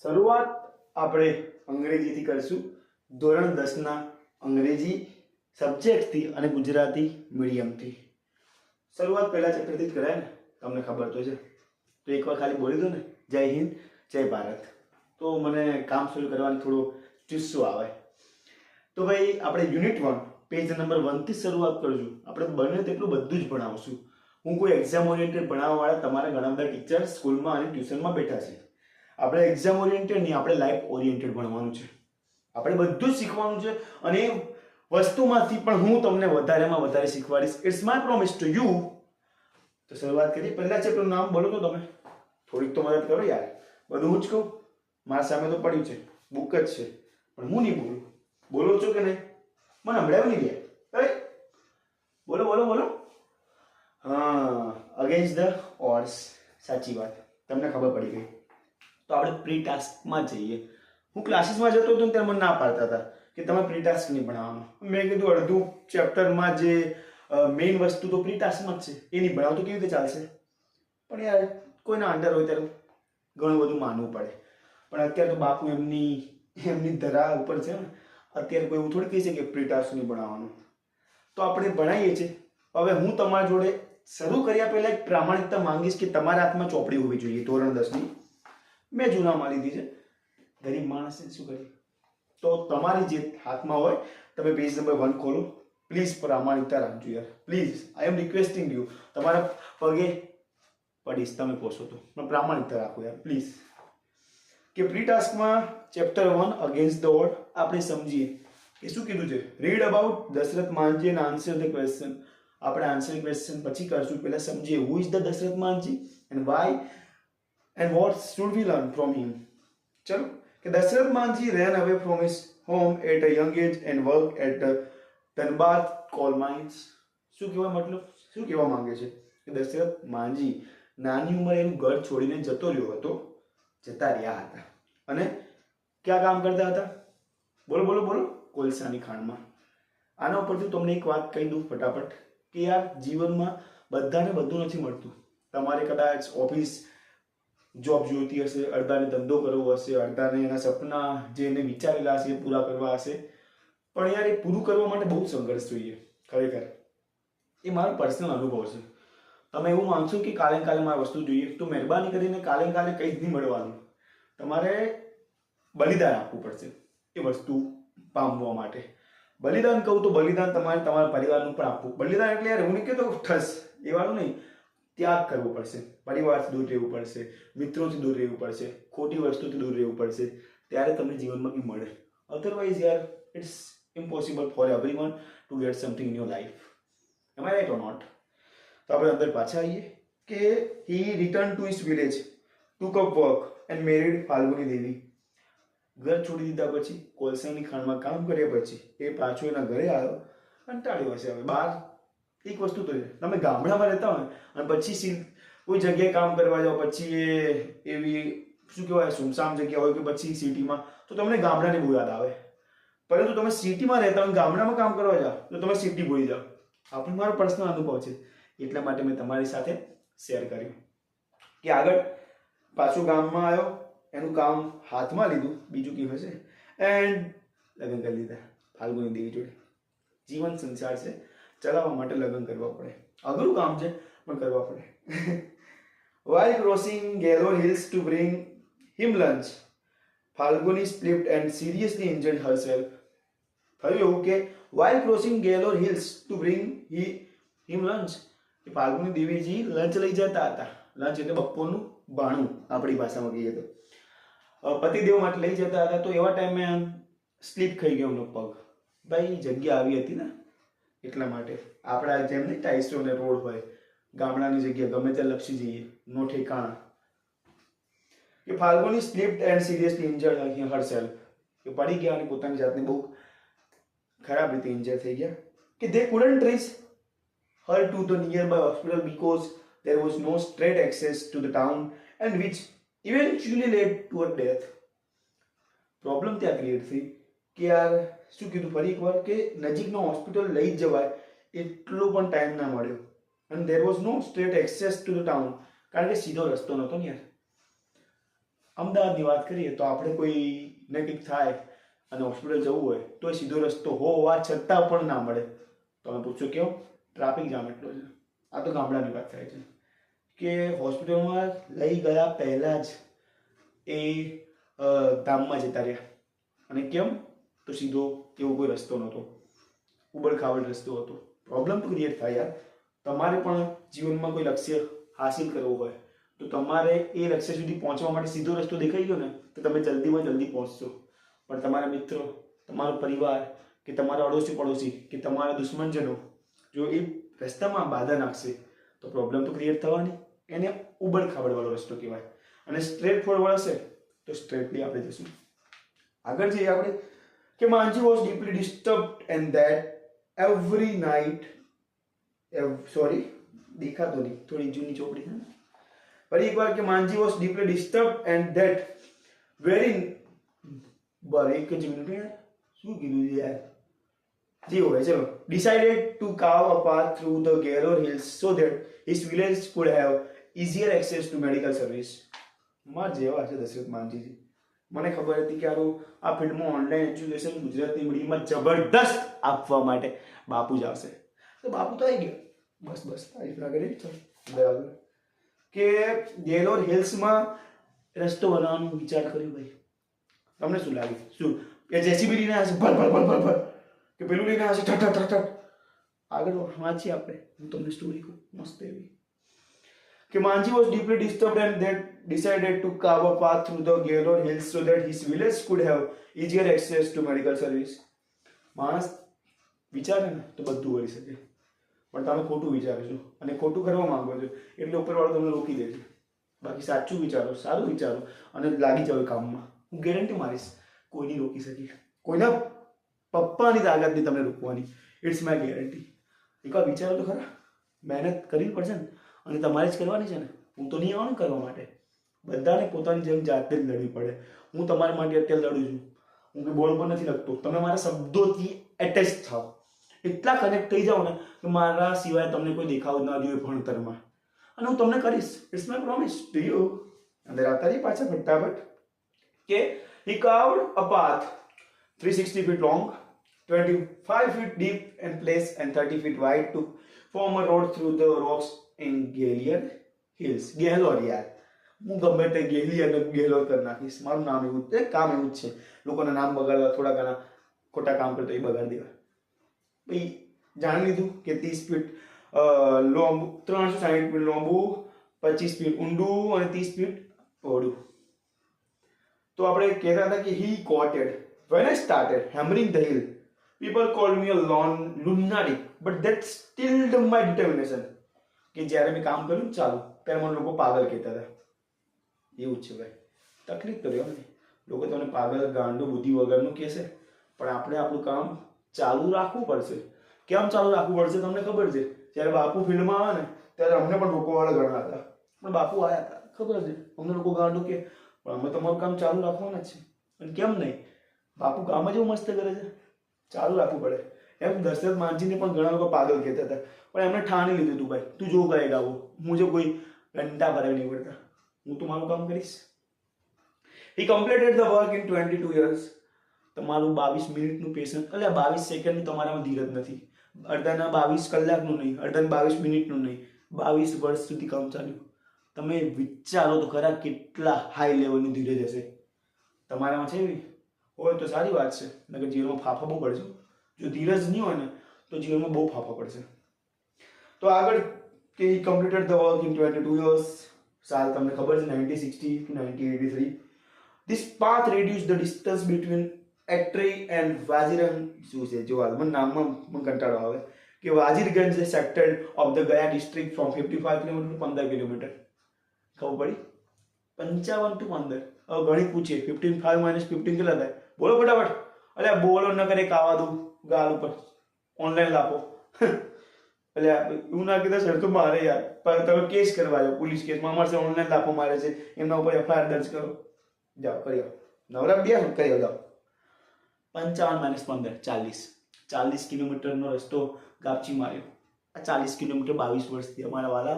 શરૂઆત આપણે અંગ્રેજીથી કરીશું. ધોરણ 10 ના અંગ્રેજી સબ્જેક્ટથી અને ગુજરાતી મીડિયમથી. શરૂઆત પહેલા ચેપ્ટરથી જ કરાય ને, તમને ખબર તો છે. તો એકવાર ખાલી બોલી દો ને, જય હિન્દ જય ભારત, તો મને કામ શરૂ કરવાની થોડો જુસ્સો આવે. તો ભાઈ આપણે યુનિટ 1 પેજ નંબર 1 થી શરૂઆત કરશું. આપણે બને તેટલું બધું જ ભણાવશું. હું કોઈ એક્ઝામ ઓરિએન્ટેડ ભણાવવાવાળા તમારા ઘણા બધા ટીચર સ્કૂલમાં અને ટ્યુશનમાં બેઠા છે. આપણે એક્ઝામ ઓરિએન્ટેડ નહીં, આપણે લાઈફ ઓરિએન્ટેડ ભણવાનું છે. આપણે બધું જ શીખવાનું છે અને એ વસ્તુમાંથી પણ હું તમને વધારેમાં વધારે શીખવાડીશ. It's my promise to you. તો શરૂઆત કરીએ. પહેલા ચેપ્ટરનું નામ બોલો તો તમે. થોડીક તો મદદ કરો યાર. બધું હું જ કહું? મારા સામે તો પડ્યું છે, બુક જ છે, પણ હું નહીં બોલું. બોલો છો કે નહીં? મને હમણાં નહીં ગયા. બોલો બોલો બોલો. હા, અગેન્સ્ટ ધ ઓડ્સ. સાચી વાત, તમને ખબર પડી ગઈ. તો આપણે પ્રી ટાસ્કમાં જઈએ. હું ક્લાસીસમાં જતો હતો ત્યારે મને ના પાડતા હતા કે તમે પ્રી ટાસ્ક નહીં ભણાવવાનું. મેં કીધું અડધું ચેપ્ટરમાં જે મેઇન વસ્તુ તો પ્રી ટાસ્કમાં જ છે, એ નહીં ભણાવ તો કેવી રીતે ચાલશે? પણ યાર કોઈના અંડર હોય ત્યારે ઘણું બધું માનવું પડે. પણ અત્યારે તો બાપુ એમની ધરા ઉપર છે ને, અત્યારે કોઈ એવું થોડી કહી છે કે પ્રી ટાસ્ક નહીં ભણાવવાનું. તો આપણે ભણાવીએ છીએ. હવે હું તમારા જોડે શરૂ કર્યા પહેલા એક પ્રામાણિકતા માંગીશ કે તમારા હાથમાં ચોપડી હોવી જોઈએ ધોરણ 10ની. મેં જૂનામાં લીધી છે, ગરીબ માણસને શું કરીએ. તો તમારી જે હાથમાં હોય તમે પેજ નંબર 1 ખોલો. પ્લીઝ પ્રામાણિકતા રાખજો યાર, please. I am requesting you. તમારા પગે પડીશ તમે કહો તો, પણ પ્રામાણિકતા રાખો યાર પ્લીઝ. કે પ્રી ટાસ્કમાં ચેપ્ટર 1 અગેન્સ્ટ ધ ઓડ આપણે સમજીએ કે શું કીધું છે. Read about Dashrath Manjhi and answer the question. આપણે આન્સર ક્વેશ્ચન પછી કરશું. પહેલા સમજીએ who is the Dashrath Manjhi and why and what should we learn from him. ચલો, કે Dasharath Manjhi ran away from his home at a young age and worked at the Dhanbad coal mines. શું કહેવા મતલબ શું કહેવા માંગે છે કે દશરથ માંઝી નાની ઉંમરે એનું ઘર છોડીને જતા રહ્યા હતા અને ક્યાં કામ કરતા હતા? બોલો બોલો બોલો. કોલસાની ખાણમાં. આના ઉપરથી તમને એક વાત કહી દઉં ફટાફટ કે યાર જીવનમાં બધાને બધું નથી મળતું. તમારે કદાચ ઓફિસ જોબ જોઈતી હશે, અડધાને ધંધો કરવો હશે, અડધાને એના સપના જે એને વિચારેલા હશે એ પૂરા કરવા હશે. પણ યાર એ પૂરું કરવા માટે બહુ સંઘર્ષ જોઈએ ખરેખર. એ મારો પર્સનલ અનુભવ છે. તમે એવું માનશો કે કાલે કાલે મારે વસ્તુ જોઈએ તો મહેરબાની કરીને કાલે કાલે કંઈ જ નહીં મળવાનું. તમારે બલિદાન આપવું પડશે એ વસ્તુ પામવા માટે. બલિદાન કહું તો બલિદાન તમારે તમારા પરિવારનું પણ આપવું. બલિદાન એટલે યાર હું નહીં કહેતો ઠસ એ વાળું નહીં. ત્યાગ કરવો પડશે. પરિવારથી દૂર રહેવું પડશે, મિત્રોથી દૂર રહેવું પડશે, ખોટી વસ્તુથી દૂર રહેવું પડશે. ત્યારે તમને જીવનમાં કંઈ મળે. અધરવાઇઝ યાર it's impossible for everyone to get something in your life. Am I right or not? તો આપણે અંદર પાછા આવીએ કે he return to his village, took up work and married Falguni Devi. ઘર છોડી દીધા પછી, કોલસાની ખાણમાં કામ કર્યા પછી એ પાછો એના ઘરે આવ્યો. કંટાળ્યો હશે હવે. બહાર એક વસ્તુ તો છે, તમે ગામડામાં રહેતા હોય અને પછી કોઈ જગ્યાએ કામ કરવા જાઓ, પછી એ એવી શું કહેવાય સુમસામ જગ્યા હોય કે પછી સિટીમાં, તો તમને ગામડાની બહુ યાદ આવે. પરંતુ તમે સિટીમાં રહેતા હોય ગામડામાં કામ કરવા જાઓ તો તમે સિટી ભૂલી જાઓ. આ પણ મારો પર્સનલ અનુભવ છે, એટલા માટે મેં તમારી સાથે શેર કર્યું. કે આગળ પાછું ગામમાં આવ્યો, એનું કામ હાથમાં લીધું, બીજું કેવું હશે, એન્ડ લગ્ન કરી લીધા ફાલ્ગુની દેવી જોડે. જીવન સંસાર છે, ચલાવવા માટે લગ્ન કરવા પડે. અઘરું કામ છે પણ કરવા પડે. While crossing Galore Hills to bring him lunch, Falguni slipped and seriously injured herself. થયું એવું કે while crossing Galore Hills to bring him lunch, કે ફાલ્ગુની દેવીજી લંચ લઈ જતા હતા. લંચ એટલે બપોરનું બાણું આપણી ભાષામાં કહીએ તો. પતિદેવ માટે લઈ જતા હતા. તો એવા ટાઈમે સ્લીપ ખાઈ ગયો એમનો પગ. ભાઈ જગ્યા આવી હતી ને એટલા માટે. આપણા જેમ નહીં ટાઈસો ને રોડ હોય, ગામડાની જગ્યા ગમે ત્યાં લપસી જઈએ, નો ઠેકાણા. કે Falguni slipped and seriously injured herself. કે પડી ગયા અને પોતાની જાતને બહુ ખરાબ રીતે ઇન્જર થઈ ગયા. કે they couldn't reach her to the nearby hospital because there was no straight access to the town and which eventually led to her death. Problem ત્યાં ક્રિએટ થઈ કે યાર શું કીધું ફરી એકવાર કે નજીકનો હોસ્પિટલ લઈ જ જવાય એટલો પણ ટાઈમ ના મળ્યો. and there was no straight access to the town, કારણ કે સીધો રસ્તો નહોતો ને યાર. અમદાવાદની વાત કરીએ તો આપણે કોઈને કંઈક થાય અને હોસ્પિટલ જવું હોય તો એ સીધો રસ્તો હોવા છતાં પણ ના મળે. તમે પૂછો કેમ? ટ્રાફિક જામ એટલો છે. આ તો ગામડાની વાત થાય છે કે હોસ્પિટલમાં લઈ ગયા પહેલાં જ એ ગામમાં જતા રહ્યા. અને કેમ? તો સીધો એવો કોઈ રસ્તો નહોતો, ઉબડ-ખાબડ રસ્તો હતો. પ્રોબ્લેમ તો ક્રિએટ થાય યાર. તમારે પણ જીવનમાં કોઈ લક્ષ્ય હાસિલ કરવું હોય તો તમારે એ લક્ષ્ય સુધી પહોંચવા માટે સીધો રસ્તો દેખાઈ ગયો ને તો તમે જલ્દીમાં જલ્દી પહોંચશો. પણ તમારા મિત્રો, તમારો પરિવાર કે તમારા અડોશી પડોશી કે તમારા દુશ્મનજનો જો એ રસ્તામાં બાધા નાખશે તો પ્રોબ્લેમ તો ક્રિએટ થવાની. એને ઉબડ-ખાબડવાળો રસ્તો કહેવાય. અને સ્ટ્રેટ ફોરવર્ડ હશે તો સ્ટ્રેટલી આપણે જઈશું. આગળ જઈએ આપણે કે Manjhi was deeply disturbed and that every night દેખાતો નહીં, થોડી જૂની ચોપડી છે ને. ફરી એકવાર કે Manjhi was deeply disturbed and that very એક જ મિનિટ યાર, શું કીધું છે યાર? જી હોય ચલો. Decided to carve a path through the Galore Hills so that his village could have easier access to medical service. માં જેવા છે દશરથ માનજીજી. મને ખબર હતી કે આ ફિલ્ડમાં ઓનલાઈન એજ્યુકેશન ગુજરાતી મીડિયમમાં જબરદસ્ત આપવા માટે બાપુ જ આવશે. તો બાપુ તો આવી ગયા. બસ તારીફ ના કરી. બરાબર કે ગેલોર હિલ્સમાં રસ્તો બનાવવાનો વિચાર કર્યો ભાઈ. તમને શું લાગે? શું એ જેસીબી લઈને આવશે ભર કે પેલું લઈને આવશે ઠઠ? આગળ વાંચીએ આપણે. હું તમને સ્ટોરી કહું મસ્ત એવી કે માંજી was deeply disturbed and then decided to carve a path through the Galore Hills so that his village could have easier access to medical service. માણસ વિચારે ને તો બધું કરી શકે, પણ તમે ખોટું વિચારો છો અને ખોટું કરવા માંગો છો એટલે ઉપરવાળો તમને રોકી દે છે. બાકી સાચું વિચારો, સારું વિચારો અને લાગી જાવ કામમાં. હું ગેરંટી મારીશ કોઈ નહીં રોકી શકે. કોઈના પપ્પાની તાકાત નહીં તમને રોકવાની. It's my guarantee. એકવાર વિચારો તો ખરા. મહેનત કરવી પડશે ને અને તમારે જ કરવાની છે ને. હું તો નહીં આવવાનું કરવા માટે. બધાને પોતાની જેમ જાતે જ લડવી પડે. હું તમારા માટે અત્યારે લડું છું. હું કે બોર્ડ પર નથી લખતો. તમે મારા શબ્દોથી એટેચ થાઓ, એટલા કનેક્ટ થઈ જાઓ ને કે મારા સિવાય તમને કોઈ દેખાવ ના જોઈએ ભણતરમાં. અને હું તમને કરીશ. It's my promise to you. અંદર આવતા રહીએ પાછા ફટાફટ કે he carved a path 360 feet long, 25 feet deep in place and 30 feet wide to form a road through the rocks in Galore Hills. Galore યાર, હું ગમે તે ગેલી અને ગેલોર કરી નાખીશ. મારું નામ એવું જ, કામ એવું જ છે. લોકોના નામ બગાડવા, થોડા ઘણા ખોટા કામ કરતો એ બગાડી દેવા. ભાઈ જાણી લીધું કે 30 ફીટ લાંબુ, 360 ફીટ લાંબુ, 25 ફીટ ઊંડું અને 30 ફીટ પહોળું. તો આપણે કહેતા હતા કે he quoted, when I started hammering the hill, people called me a lunatic, but that stilled my determination. કે જ્યારે મેં કામ કર્યું ચાલુ ત્યારે મને લોકો પાગલ કહેતા હતા. એવું જ છે ભાઈ. તકલીફ તો રહેવાની. લોકો તમને પાગલ, ગાંડો, બુદ્ધિ વગરનું કહેશે, પણ આપણે આપણું કામ ચાલુ રાખવું પડશે. કેમ ચાલુ રાખવું પડશે તમને ખબર છે? જ્યારે બાપુ ફિલ્ડમાં આવે ને ત્યારે અમને પણ રોકવાવાળા ઘણા હતા, પણ બાપુ આવ્યા હતા, ખબર છે અમને લોકો ગાંડો કે, પણ અમે તમારું કામ ચાલુ રાખવાના જ છે. અને કેમ નહીં? બાપુ કામ જ એવું મસ્ત કરે છે, ચાલુ રાખવું પડે. એમ દશરથ માનજીને પણ ઘણા લોકો પાગલ કહેતા હતા, પણ એમણે ઠાણી લીધું હતું ભાઈ તું જો ગાય ગાવો, હું જો કોઈ ઘંટા ભરાવી નહીં પડતા, હું તો મારું કામ કરીશ. He completed the work in 22 years. તમારું 22 મિનિટનું પેશન્સ, એટલે 22 સેકન્ડનું તમારામાં ધીરજ નથી. અડધાના 22 કલાકનું નહીં, અડધાના 22 મિનિટનું નહીં, 22 વર્ષ સુધી કામ ચાલ્યું. તમે વિચારો તો ખરા કેટલા હાઈ લેવલની ધીરજ હશે તમારામાં. છે એવી હોય તો સારી વાત છે, નકર જીવનમાં ફાફા બહુ પડશે. જો ધીરજ નહીં હોય ને તો જીવનમાં બહુ ફાફા પડશે. તો આગળ કે he completed the work in 22 years. સાલ તમને ખબર છે 1960 to 1983. This path reduced the distance between Atri and Wazirganj. શું છે જો હાલ મને નામમાં મને કંટાળો આવે કે Wazirganj sector of the Gaya district from 55 kilometre to 15 kilometre. ખબર પડી? 55 ટુ 15. હવે ગણિત પૂછીએ 55 minus 15 કેટલા થાય? બોલો ફટાફટ. અલ્યા બોલો ન કરે કાવા દઉં ગાલ ઉપર ઓનલાઈન લાપો. એટલે એવું ના કીધા સર તો મારે યાર, પણ તમે કેસ કરવા જાઓ, પોલીસ કેસમાં અમારે ઓનલાઈન લાપો મારે છે, એમના ઉપર એફઆઈઆર દર્જ કરો. જાઓ કરી આવો. નવરા બે કરી આવો. 55 minus 15 40 કિલોમીટરનો રસ્તો ગાપચી માર્યો. આ 40 કિલોમીટર 22 વર્ષથી અમારા વાલા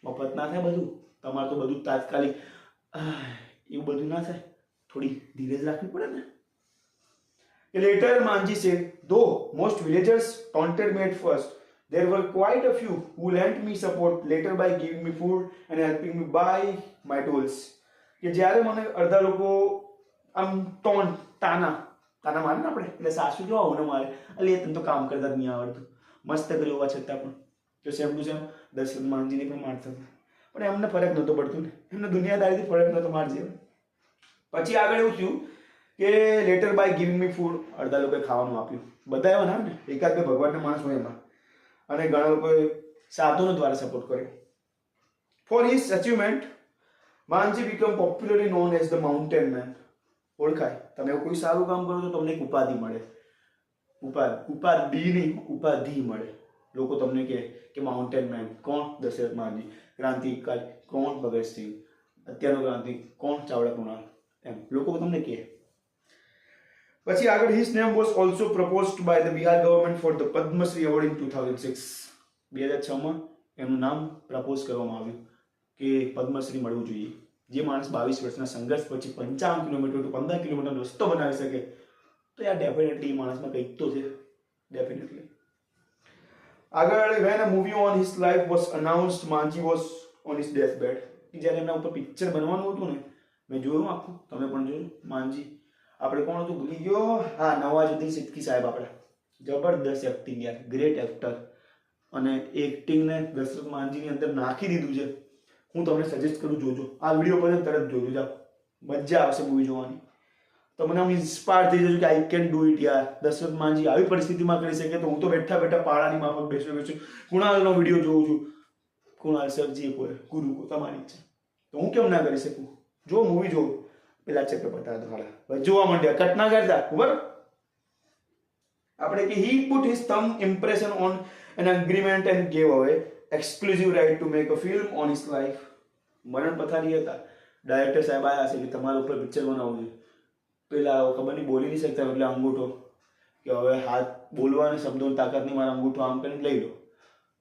મફત ના થાય બધું. તમારે તો બધું તાત્કાલિક એવું બધું ના થાય, થોડી ધીરજ રાખવી પડે ને. Later, Manji said, though most villagers taunted me at first, there were quite a few who lent me support later by giving me food and helping me buy my tools. કે જ્યારે મને અડધા લોકો આમ તાના મારે ને આપણે, એટલે સાસુ જો આવું ને મારે, એટલે તને તો કામ કરતા જ નહીં આવડતું, મસ્ત કર્યું હોવા છતાં પણ તો સેમ ટુ સેમ દશરથ માંજીને પણ મારતા હતા. પણ એમને ફરક નહોતો પડતું ને, એમને દુનિયાદારીથી ફરક નહોતો મારજે. પછી આગળ એવું થયું કે later by giving me food, અડધા લોકોએ ખાવાનું આપ્યું. બધા એવા ના ને, એકાદ બે ભગવાનના માણસ હોય એમાં, અને ઘણા લોકોએ સાધુનો દ્વારા સપોર્ટ કર્યો. For his achievement Manjhi become popularly known as the mountain man. ઓળખાય, તમે કોઈ સારું કામ કરો તો તમને એક ઉપાધિ મળે. ઉપાધિ નહીં, ઉપાધિ મળે. લોકો તમને કહે કે માઉન્ટેન મેન. કોણ? દશરથ માંજી. ક્રાંતિકારી કોણ? ભગતસિંહ. અત્યારનો ક્રાંતિ કોણ? ચાવડા કુણાલ. એમ લોકો તમને કહે. પછી આગળ his name was also proposed by the Bihar government for the Padma Shri award in 2006. 2006 માં એનું નામ પ્રપોઝ કરવામાં આવ્યું કે પદ્મશ્રી મળવું જોઈએ. જે માણસ 22 વર્ષના સંઘર્ષ પછી 55 કિલોમીટર to 15 કિલોમીટર રસ્તો બનાવી શકે તો યાર ડેફિનેટલી એ માણસમાં કંઈક તો છે, ડેફિનેટલી. આગળ when a movie on his life was announced, Manji was on his deathbed. જ્યારે એમના ઉપર પિક્ચર બનવાનું હતું ને, મેં જોયું આખું, તમે પણ જોયું. માંજી આપણે કોણ હતું ભૂલી ગયો, હા, નવાઝુદ્દીન સિદ્દીકી સાહેબ. આપણે જબરદસ્ત એક્ટિંગ યાર, ગ્રેટ એક્ટર. અને એક્ટિંગને દશરથ માંજીની અંદર નાખી દીધું છે. હું તમને સજેસ્ટ કરું, જોજો આ વિડીયો પર તરત જોજો, જાઓ, મજા આવશે મૂવી જોવાની. તમને આમ ઇન્સ્પાયર થઈ જજો કે આઈ કેન ડુ ઇટ યાર. દશરથ માંજી આવી પરિસ્થિતિમાં કરી શકે તો હું તો બેઠા પાળાની માફક બેસું. કુણાલનો વિડીયો જોઉં છું, કુણાલ સરજી કોઈ ગુરુ તમારી ઈચ્છા, તો હું કેમ ના કરી શકું? જો મૂવી જોઉં, પેલા ચેપ્ટર બતાવતા હાલા જોવા માંડ્યા, કટ ના કરતા. ખબર આપણે કે he put his thumb impression on an agreement and gave away exclusive right to make a film on his life. મરણ પથારી હતા, ડાયરેક્ટર સાહેબ આયા છે કે તમારા ઉપર પિક્ચર બનાવવું છે. પેલા ખબર નહીં બોલી નહીં શકતા એટલે અંગૂઠો કે હવે હાથ બોલવાના શબ્દોની તાકાત નહીં, મારા અંગૂઠો આમ કરીને લઈ લો.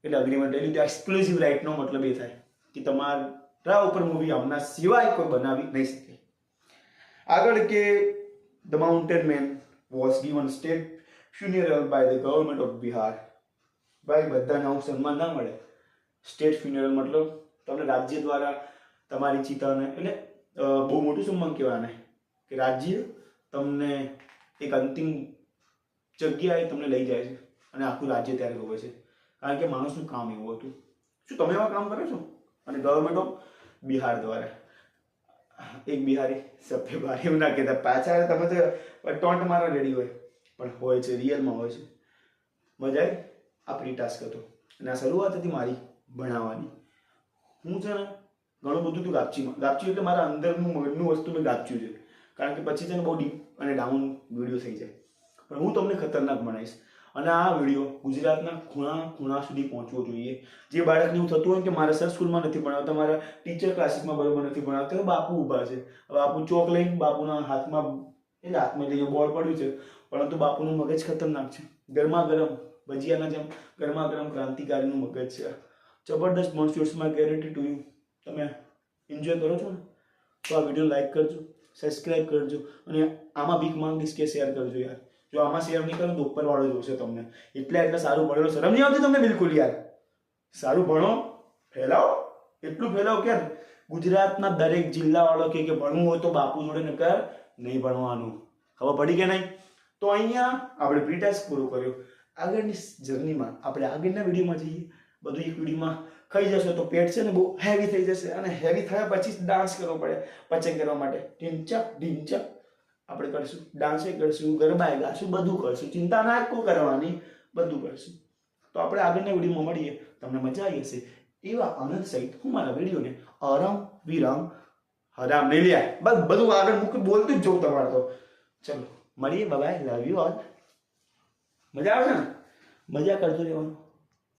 એટલે અગ્રીમેન્ટ લઈ લીધું. એક્સક્લુઝિવ રાઇટનો મતલબ એ થાય કે તમારા ઉપર મૂવી આમના સિવાય કોઈ બનાવી નહીં શકે. આગળ કે the mountain man was given state funeral by the government of Bihar. ભાઈ બધાને આવું સન્માન ના મળે. સ્ટેટ ફ્યુનરલ મતલબ તમને રાજ્ય દ્વારા તમારી ચિતાને, એટલે બહુ મોટું સન્માન કહેવાય ને, કે રાજ્ય તમને એક અંતિમ જગ્યાએ તમને લઈ જાય છે અને આખું રાજ્ય ત્યારે હોય છે, કારણ કે માણસનું કામ એવું હતું. શું તમે એવા કામ કરો છો? અને ગવર્મેન્ટ ઓફ બિહાર દ્વારા એક બિહારી સભ્ય બારી એવું ના કહેતા, પાછા તમે તો ટોન્ટ મારવા રેડી હોય, પણ હોય છે, રિયલમાં હોય છે. મજા આવી. આ પ્રી ટાસ્ક હતો અને આ શરૂઆત હતી મારી ભણાવવાની. હું છે ને ઘણું બધું તું ગાપચ્યું એટલે મારા અંદરનું મગજનું વસ્તુ મેં ગાપચ્યું છે, કારણ કે પછી છે ને બહુ ડીપ અને ડાઉન વિડીયો થઈ જાય. પણ હું તમને ખતરનાક બનાવીશ. અને આ વિડીયો ગુજરાતના ખૂણા સુધી પહોંચવો જોઈએ. જે બાળકને એવું થતું હોય કે મારા સર સ્કૂલમાં નથી ભણાવતા, મારા ટીચર ક્લાસીસમાં બરોબર નથી ભણાવતા, તો બાપુ ઊભા છે. બાપુ ચોક લઈને બાપુના હાથમાં લઈને બોર્ડ પડ્યું છે, પરંતુ બાપુનું મગજ ખતરનાક છે. ગરમા ગરમ ભજીયાના જેમ ગરમા ગરમ ક્રાંતિકારીનું મગજ છે. જબરદસ્ત મોટિવેશનમાં ગેરંટી ટુ યુ. તમે એન્જોય કરો છો ને તો આ વિડીયો લાઈક કરજો, સબસ્ક્રાઈબ કરજો, અને આમાં ભીખ માંગીશ કે શેર કરજો યાર. જો આમાં શેર નહીં કરો તો ઉપરવાળો જોશે તમને. એટલે સારું ભણેલો શરમ નહીં આવતી તમને બિલકુલ યાર. સારું ભણો, ફેલાવો, એટલું ફેલાવો કે ગુજરાતના દરેક જિલ્લાવાળો કે ભણવું હોય તો બાપુ જોડે નકર નહીં ભણવાનું. ખબર પડી કે નહીં? તો અહીંયા આપણે પ્રી ટાસ્ક પૂરો કર્યો. આગળની જર્નીમાં આપણે આગળના વિડીયોમાં જઈએ. બધું એક વિડીયોમાં ખાઈ જશો તો પેટ છે ને બહુ હેવી થઈ જશે, અને હેવી થયા પછી ડાન્સ કરવો પડે પચન કરવા માટે. ઢીંચક આપણે કરશું, ડાન્સે કરશું, ગરબાએ ગાશું, બધું કરશું. ચિંતા ના કરવાની, બધું કરશું. તો આપણે આગળના વિડીયોમાં મળીએ. તમને મજા આવી હશે એવા આનંદ સહિત હું મારા વિડીયોને આરામ વિરામ હરામ નહીં લ્યા, બસ બધું આગળ મૂકી બોલતું જ જવું તમારે. તો ચલો મળીએ, બાય, લવ યુ ઓલ. મજા આવે છે ને? મજા કરતો રહેવાનું.